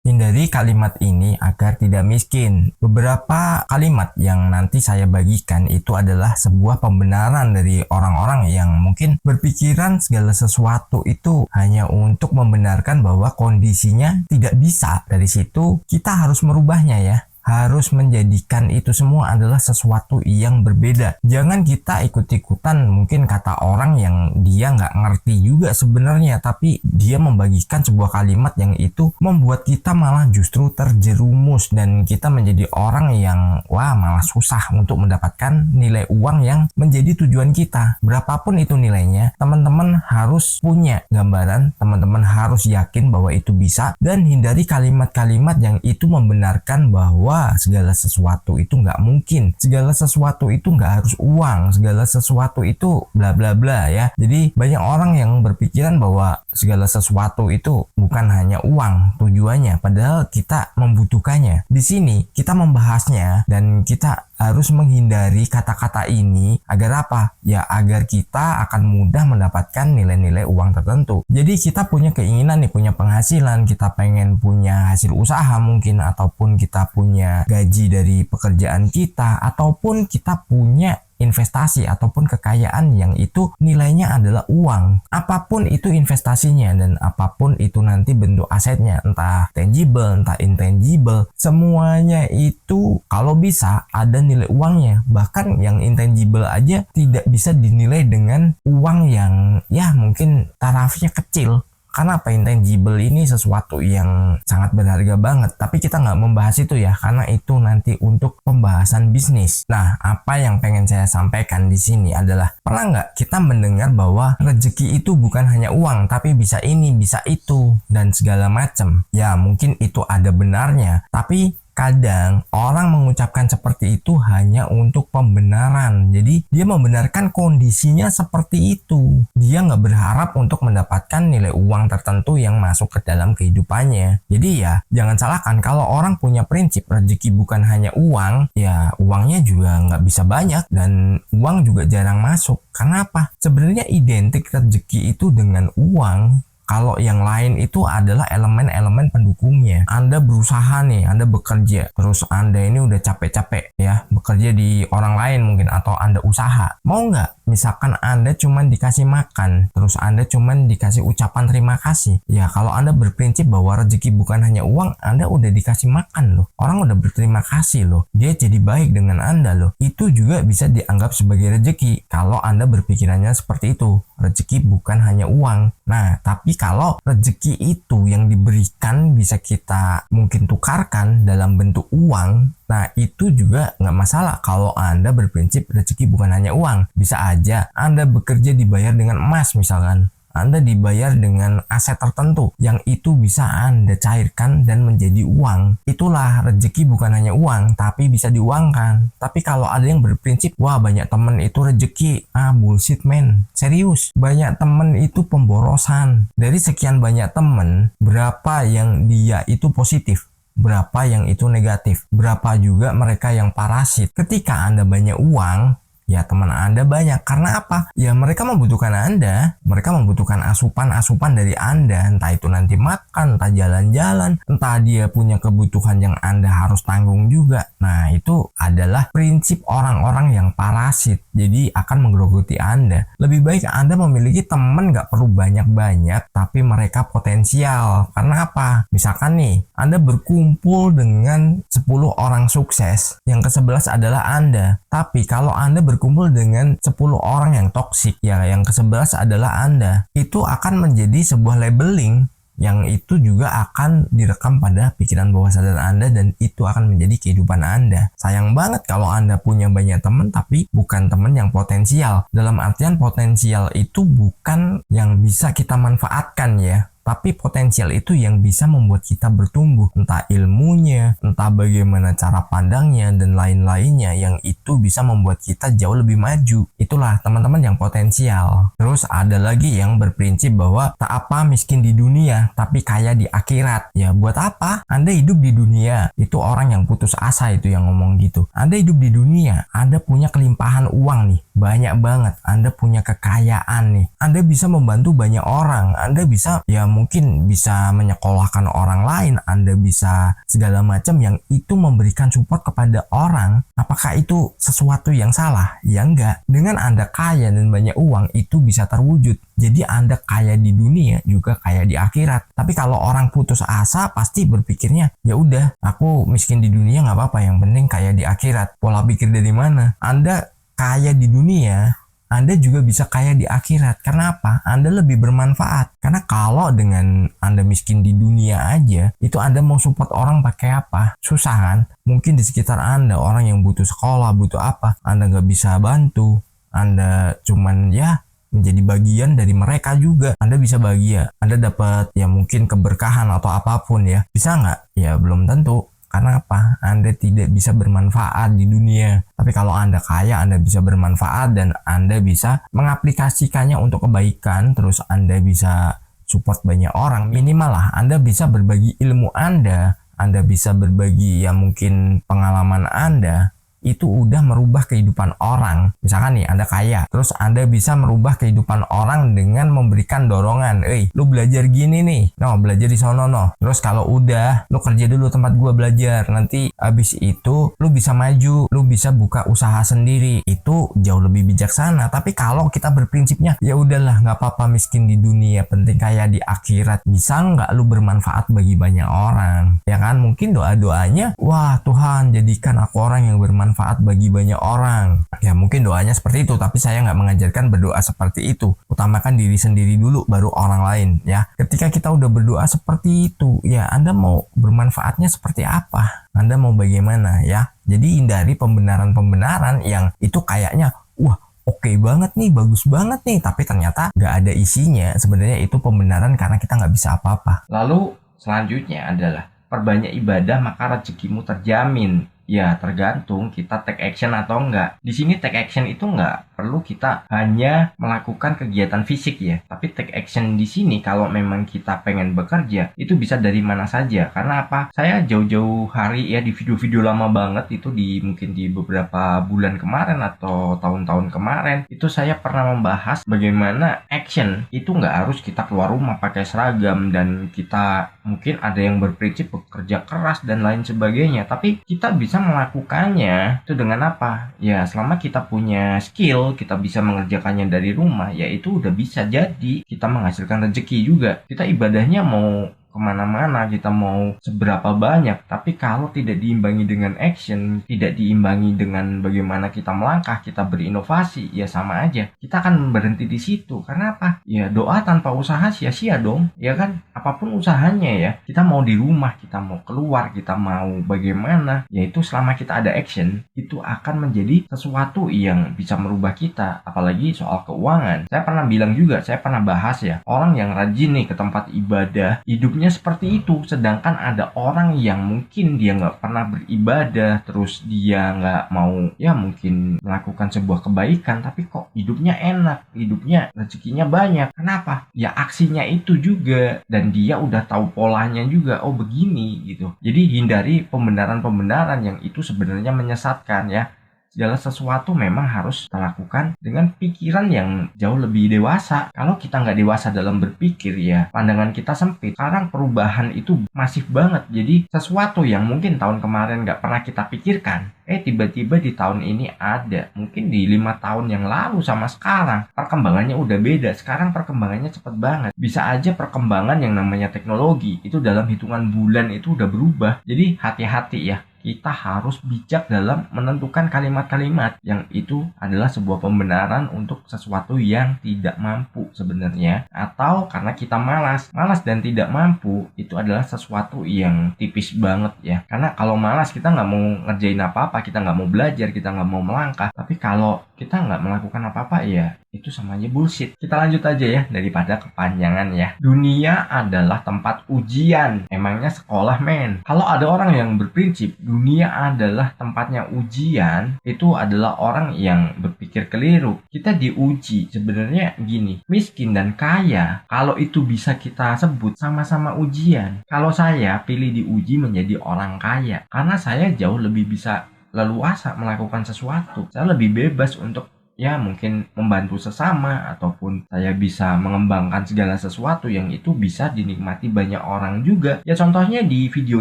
Hindari kalimat ini agar tidak miskin. Beberapa kalimat yang nanti saya bagikan itu adalah sebuah pembenaran dari orang-orang yang mungkin berpikiran segala sesuatu itu hanya untuk membenarkan bahwa kondisinya tidak bisa. Dari situ kita harus merubahnya ya. Harus menjadikan itu semua adalah sesuatu yang berbeda. Jangan kita ikut-ikutan mungkin kata orang yang dia nggak ngerti juga sebenarnya, tapi dia membagikan sebuah kalimat yang itu membuat kita malah justru terjerumus dan kita menjadi orang yang malah susah untuk mendapatkan nilai uang yang menjadi tujuan kita. Berapapun itu nilainya, teman-teman harus punya gambaran, teman-teman harus yakin bahwa itu bisa, dan hindari kalimat-kalimat yang itu membenarkan bahwa segala sesuatu itu nggak mungkin, segala sesuatu itu nggak harus uang, segala sesuatu itu bla bla bla ya. Jadi banyak orang yang berpikiran bahwa segala sesuatu itu bukan hanya uang tujuannya, padahal kita membutuhkannya. Di sini kita membahasnya dan kita harus menghindari kata-kata ini agar apa? Ya agar kita akan mudah mendapatkan nilai-nilai uang tertentu. Jadi kita punya keinginan nih, punya penghasilan, kita pengen punya hasil usaha mungkin, ataupun kita punya gaji dari pekerjaan kita, ataupun kita punya investasi ataupun kekayaan yang itu nilainya adalah uang. Apapun itu investasinya dan apapun itu nanti bentuk asetnya, entah tangible, entah intangible, semuanya itu kalau bisa ada nilai uangnya. Bahkan yang intangible aja tidak bisa dinilai dengan uang yang ya mungkin tarafnya kecil. Karena apa, intangible ini sesuatu yang sangat berharga banget. Tapi kita nggak membahas itu ya, karena itu nanti untuk pembahasan bisnis. Nah, apa yang pengen saya sampaikan di sini adalah, pernah nggak kita mendengar bahwa rezeki itu bukan hanya uang, tapi bisa ini, bisa itu, dan segala macam. Ya, mungkin itu ada benarnya, tapi kadang orang mengucapkan seperti itu hanya untuk pembenaran. Jadi dia membenarkan kondisinya seperti itu. Dia nggak berharap untuk mendapatkan nilai uang tertentu yang masuk ke dalam kehidupannya. Jadi ya jangan salahkan kalau orang punya prinsip rezeki bukan hanya uang, ya uangnya juga nggak bisa banyak dan uang juga jarang masuk. Karena apa? Sebenarnya identik rezeki itu dengan uang. Kalau yang lain itu adalah elemen-elemen pendukungnya. Anda berusaha nih, Anda bekerja, terus Anda ini udah capek-capek ya, bekerja di orang lain mungkin, atau Anda usaha. Mau nggak? Misalkan Anda cuman dikasih makan, terus Anda cuman dikasih ucapan terima kasih. Ya kalau Anda berprinsip bahwa rezeki bukan hanya uang, Anda udah dikasih makan loh. Orang udah berterima kasih loh. Dia jadi baik dengan Anda loh. Itu juga bisa dianggap sebagai rezeki kalau Anda berpikirannya seperti itu. Rezeki bukan hanya uang. Nah, tapi kalau rezeki itu yang diberikan bisa kita mungkin tukarkan dalam bentuk uang, nah itu juga nggak masalah kalau Anda berprinsip rezeki bukan hanya uang. Bisa aja Anda bekerja dibayar dengan emas misalkan. Anda dibayar dengan aset tertentu yang itu bisa Anda cairkan dan menjadi uang. Itulah rezeki bukan hanya uang, tapi bisa diuangkan. Tapi kalau ada yang berprinsip, wah banyak temen itu rezeki, bullshit man, serius. Banyak temen itu pemborosan. Dari sekian banyak temen, berapa yang dia itu positif? Berapa yang itu negatif? Berapa juga mereka yang parasit? Ketika Anda banyak uang, ya teman Anda banyak. Karena apa? Ya mereka membutuhkan Anda. Mereka membutuhkan asupan-asupan dari Anda. Entah itu nanti makan, entah jalan-jalan, entah dia punya kebutuhan yang Anda harus tanggung juga. Nah itu adalah prinsip orang-orang yang parasit. Jadi akan menggerogoti Anda. Lebih baik Anda memiliki teman gak perlu banyak-banyak, tapi mereka potensial. Karena apa? Misalkan nih, Anda berkumpul dengan 10 orang sukses. Yang ke-11 adalah Anda. Tapi kalau Anda berkumpul dengan 10 orang yang toksik, ya yang ke-11 adalah Anda. Itu akan menjadi sebuah labeling yang itu juga akan direkam pada pikiran bawah sadar Anda dan itu akan menjadi kehidupan Anda. Sayang banget kalau Anda punya banyak teman tapi bukan teman yang potensial. Dalam artian potensial itu bukan yang bisa kita manfaatkan ya. Tapi potensial itu yang bisa membuat kita bertumbuh, entah ilmunya, entah bagaimana cara pandangnya, dan lain-lainnya yang itu bisa membuat kita jauh lebih maju. Itulah teman-teman yang potensial. Terus ada lagi yang berprinsip bahwa tak apa miskin di dunia, tapi kaya di akhirat. Ya buat apa? Anda hidup di dunia, itu orang yang putus asa itu yang ngomong gitu. Anda hidup di dunia, Anda punya kelimpahan uang nih, banyak banget, Anda punya kekayaan nih, Anda bisa membantu banyak orang, Anda bisa ya mungkin bisa menyekolahkan orang lain, Anda bisa segala macam yang itu memberikan support kepada orang. Apakah itu sesuatu yang salah? Ya enggak. Dengan Anda kaya dan banyak uang itu bisa terwujud. Jadi Anda kaya di dunia juga kaya di akhirat. Tapi kalau orang putus asa pasti berpikirnya, ya udah, aku miskin di dunia nggak apa-apa, yang penting kaya di akhirat. Pola pikir dari mana? Anda kaya di dunia, Anda juga bisa kaya di akhirat. Karena apa? Anda lebih bermanfaat. Karena kalau dengan Anda miskin di dunia aja, itu Anda mau support orang pakai apa? Susah kan? Mungkin di sekitar Anda orang yang butuh sekolah, butuh apa, Anda nggak bisa bantu. Anda cuman ya menjadi bagian dari mereka juga. Anda bisa bahagia, Anda dapat ya mungkin keberkahan atau apapun ya. Bisa nggak? Ya belum tentu. Karena apa? Anda tidak bisa bermanfaat di dunia. Tapi kalau Anda kaya, Anda bisa bermanfaat dan Anda bisa mengaplikasikannya untuk kebaikan. Terus Anda bisa support banyak orang. Minimal lah Anda bisa berbagi ilmu Anda bisa berbagi ya mungkin pengalaman Anda. Itu udah merubah kehidupan orang. Misalkan nih Anda kaya, terus Anda bisa merubah kehidupan orang dengan memberikan dorongan. Lu belajar gini nih, no, belajar di sono no. Terus kalau udah, lu kerja dulu tempat gua belajar. Nanti abis itu lu bisa maju, lu bisa buka usaha sendiri. Itu jauh lebih bijaksana. Tapi kalau kita berprinsipnya, ya udahlah, nggak apa-apa miskin di dunia, penting kaya di akhirat. Bisa nggak lu bermanfaat bagi banyak orang? Ya kan, mungkin doa-doanya, wah Tuhan jadikan aku orang yang bermanfaat bagi banyak orang. Ya mungkin doanya seperti itu, tapi saya nggak mengajarkan berdoa seperti itu. Utamakan diri sendiri dulu, baru orang lain ya. Ketika kita udah berdoa seperti itu, ya Anda mau bermanfaatnya seperti apa? Anda mau bagaimana ya? Jadi hindari pembenaran-pembenaran yang itu kayaknya, wah oke banget nih, bagus banget nih, tapi ternyata nggak ada isinya. Sebenarnya itu pembenaran karena kita nggak bisa apa-apa. Lalu selanjutnya adalah perbanyak ibadah maka rezekimu terjamin. Ya tergantung kita take action atau enggak. Di sini take action itu enggak perlu kita hanya melakukan kegiatan fisik ya. Tapi take action di sini kalau memang kita pengen bekerja itu bisa dari mana saja. Karena apa? Saya jauh-jauh hari ya di video-video lama banget itu mungkin di beberapa bulan kemarin atau tahun-tahun kemarin itu saya pernah membahas bagaimana action itu enggak harus kita keluar rumah pakai seragam dan kita mungkin ada yang berprinsip bekerja keras dan lain sebagainya. Tapi kita bisa melakukannya itu dengan apa? Ya selama kita punya skill, kita bisa mengerjakannya dari rumah, ya itu udah bisa jadi kita menghasilkan rezeki juga. Kita ibadahnya mau kemana-mana, kita mau seberapa banyak, tapi kalau tidak diimbangi dengan action, tidak diimbangi dengan bagaimana kita melangkah, kita berinovasi, ya sama aja kita akan berhenti di situ. Karena apa? Ya doa tanpa usaha sia-sia dong, ya kan? Apapun usahanya ya, kita mau di rumah, kita mau keluar, kita mau bagaimana, yaitu selama kita ada action, itu akan menjadi sesuatu yang bisa merubah kita. Apalagi soal keuangan, saya pernah bilang juga, saya pernah bahas ya, orang yang rajin nih ke tempat ibadah, hidupnya seperti itu. Sedangkan ada orang yang mungkin dia nggak pernah beribadah, terus dia nggak mau ya mungkin melakukan sebuah kebaikan, tapi kok hidupnya enak, hidupnya rezekinya banyak. Kenapa? Ya aksinya itu juga, dan dia udah tahu polanya juga, oh begini gitu. Jadi hindari pembenaran-pembenaran yang itu sebenarnya menyesatkan ya. Segala sesuatu memang harus kita lakukan dengan pikiran yang jauh lebih dewasa. Kalau kita nggak dewasa dalam berpikir ya pandangan kita sempit. Sekarang perubahan itu masif banget. Jadi sesuatu yang mungkin tahun kemarin nggak pernah kita pikirkan, tiba-tiba di tahun ini ada. Mungkin di 5 tahun yang lalu sama sekarang perkembangannya udah beda. Sekarang perkembangannya cepet banget. Bisa aja perkembangan yang namanya teknologi itu dalam hitungan bulan itu udah berubah. Jadi hati-hati ya. Kita harus bijak dalam menentukan kalimat-kalimat yang itu adalah sebuah pembenaran untuk sesuatu yang tidak mampu sebenarnya, atau karena kita malas dan tidak mampu itu adalah sesuatu yang tipis banget ya. Karena kalau malas kita nggak mau ngerjain apa-apa, kita nggak mau belajar, kita nggak mau melangkah. Tapi kalau kita nggak melakukan apa-apa ya itu sama aja bullshit. Kita lanjut aja ya daripada kepanjangan ya. Dunia adalah tempat ujian. Emangnya sekolah men? Kalau ada orang yang berprinsip dunia adalah tempatnya ujian, itu adalah orang yang berpikir keliru. Kita diuji sebenarnya gini, miskin dan kaya kalau itu bisa kita sebut sama-sama ujian. Kalau saya pilih diuji menjadi orang kaya karena saya jauh lebih bisa leluasa melakukan sesuatu. Saya lebih bebas untuk ya mungkin membantu sesama, ataupun saya bisa mengembangkan segala sesuatu yang itu bisa dinikmati banyak orang juga. Ya contohnya di video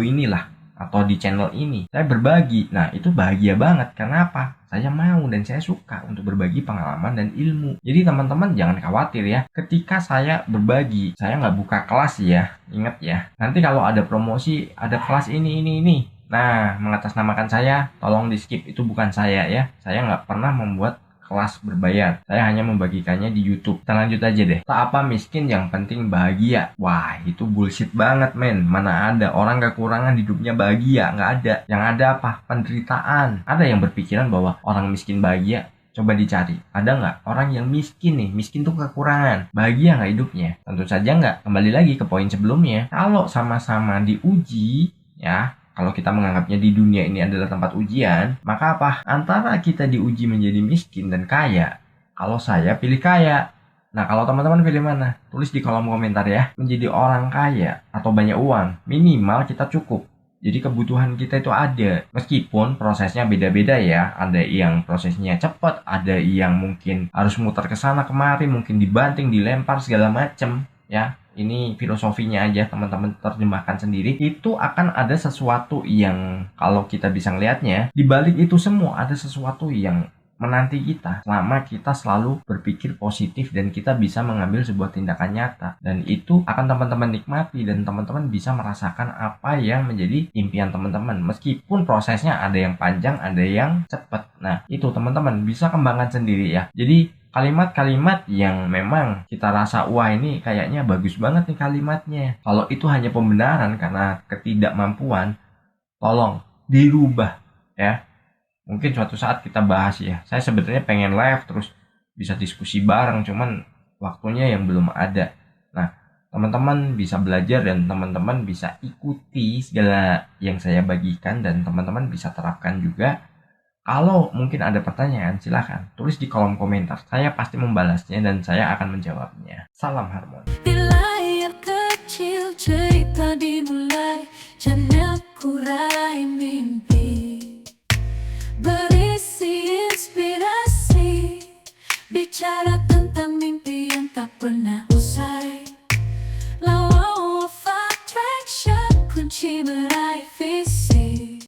inilah, atau di channel ini saya berbagi. Nah itu bahagia banget. Karena apa? Saya mau dan saya suka untuk berbagi pengalaman dan ilmu. Jadi teman-teman jangan khawatir ya, ketika saya berbagi, saya nggak buka kelas ya. Ingat ya, nanti kalau ada promosi, ada kelas ini, nah mengatasnamakan saya, tolong di skip. Itu bukan saya ya, saya nggak pernah membuat kelas berbayar. Saya hanya membagikannya di YouTube. Kita lanjut aja deh. Tak apa miskin, yang penting bahagia. Wah, itu bullshit banget, men. Mana ada orang kekurangan hidupnya bahagia? Nggak ada. Yang ada apa? Penderitaan. Ada yang berpikiran bahwa orang miskin bahagia? Coba dicari. Ada nggak orang yang miskin nih? Miskin tuh kekurangan. Bahagia nggak hidupnya? Tentu saja nggak. Kembali lagi ke poin sebelumnya. Kalau sama-sama diuji, ya, kalau kita menganggapnya di dunia ini adalah tempat ujian, maka apa? Antara kita diuji menjadi miskin dan kaya, kalau saya pilih kaya. Nah, kalau teman-teman pilih mana? Tulis di kolom komentar ya. Menjadi orang kaya atau banyak uang, minimal kita cukup. Jadi kebutuhan kita itu ada. Meskipun prosesnya beda-beda ya. Ada yang prosesnya cepat, ada yang mungkin harus muter ke sana kemari, mungkin dibanting, dilempar segala macem ya. Ini filosofinya aja, teman-teman terjemahkan sendiri. Itu akan ada sesuatu yang kalau kita bisa ngelihatnya, di balik itu semua ada sesuatu yang menanti kita selama kita selalu berpikir positif dan kita bisa mengambil sebuah tindakan nyata. Dan itu akan teman-teman nikmati dan teman-teman bisa merasakan apa yang menjadi impian teman-teman. Meskipun prosesnya ada yang panjang, ada yang cepat. Nah, itu teman-teman bisa kembangkan sendiri ya. Jadi kalimat-kalimat yang memang kita rasa wah ini kayaknya bagus banget nih kalimatnya, kalau itu hanya pembenaran karena ketidakmampuan, tolong dirubah ya. Mungkin suatu saat kita bahas ya. Saya sebenarnya pengen live terus bisa diskusi bareng, cuman waktunya yang belum ada. Nah, teman-teman bisa belajar dan teman-teman bisa ikuti segala yang saya bagikan dan teman-teman bisa terapkan juga. Kalau mungkin ada pertanyaan, silahkan tulis di kolom komentar. Saya pasti membalasnya dan saya akan menjawabnya. Salam harmoni. Di layar kecil cerita dimulai, channel Kurai Mimpi, berisi inspirasi, bicara tentang mimpi yang tak pernah usai.